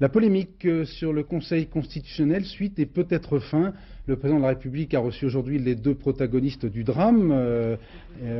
La polémique sur le Conseil constitutionnel suite et peut-être fin. Le président de la République a reçu aujourd'hui les deux protagonistes du drame.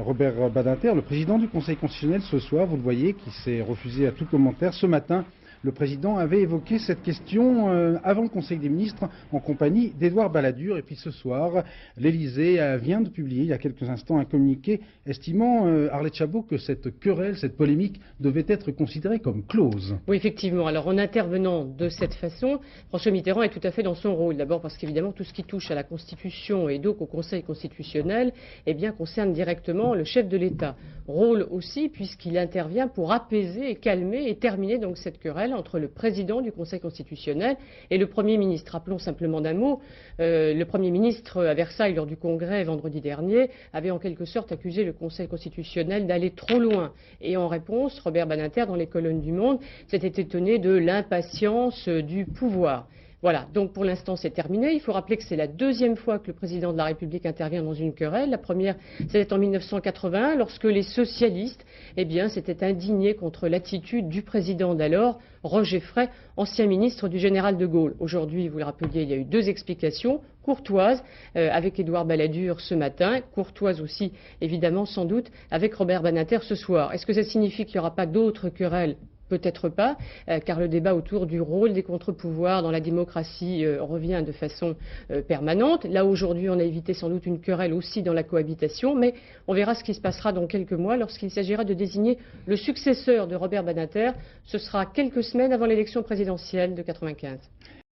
Robert Badinter, le président du Conseil constitutionnel ce soir, vous le voyez, qui s'est refusé à tout commentaire. Ce matin, le président avait évoqué cette question avant le Conseil des ministres en compagnie d'Édouard Balladur. Et puis ce soir, l'Élysée vient de publier il y a quelques instants un communiqué estimant, Arlette Chabot, que cette querelle, cette polémique devait être considérée comme close. Oui, effectivement. Alors en intervenant de cette façon, François Mitterrand est tout à fait dans son rôle. D'abord parce qu'évidemment tout ce qui touche à la Constitution et donc au Conseil constitutionnel eh bien, concerne directement le chef de l'État. Rôle aussi puisqu'il intervient pour apaiser et calmer et terminer donc cette querelle entre le président du Conseil constitutionnel et le Premier ministre. Rappelons simplement d'un mot, le Premier ministre à Versailles lors du Congrès vendredi dernier avait en quelque sorte accusé le Conseil constitutionnel d'aller trop loin. Et en réponse, Robert Badinter, dans les colonnes du Monde, s'était étonné de l'impatience du pouvoir. Voilà, donc pour l'instant c'est terminé. Il faut rappeler que c'est la deuxième fois que le président de la République intervient dans une querelle. La première, c'était en 1981, lorsque les socialistes s'étaient indignés contre l'attitude du président d'alors, Roger Frey, ancien ministre du général de Gaulle. Aujourd'hui, vous le rappeliez, il y a eu deux explications courtoises avec Édouard Balladur ce matin, courtoises aussi, évidemment, sans doute, avec Robert Badinter ce soir. Est-ce que ça signifie qu'il n'y aura pas d'autres querelles ? Peut-être pas, car le débat autour du rôle des contre-pouvoirs dans la démocratie revient de façon permanente. Là, aujourd'hui, on a évité sans doute une querelle aussi dans la cohabitation, mais on verra ce qui se passera dans quelques mois lorsqu'il s'agira de désigner le successeur de Robert Badinter. Ce sera quelques semaines avant l'élection présidentielle de 1995.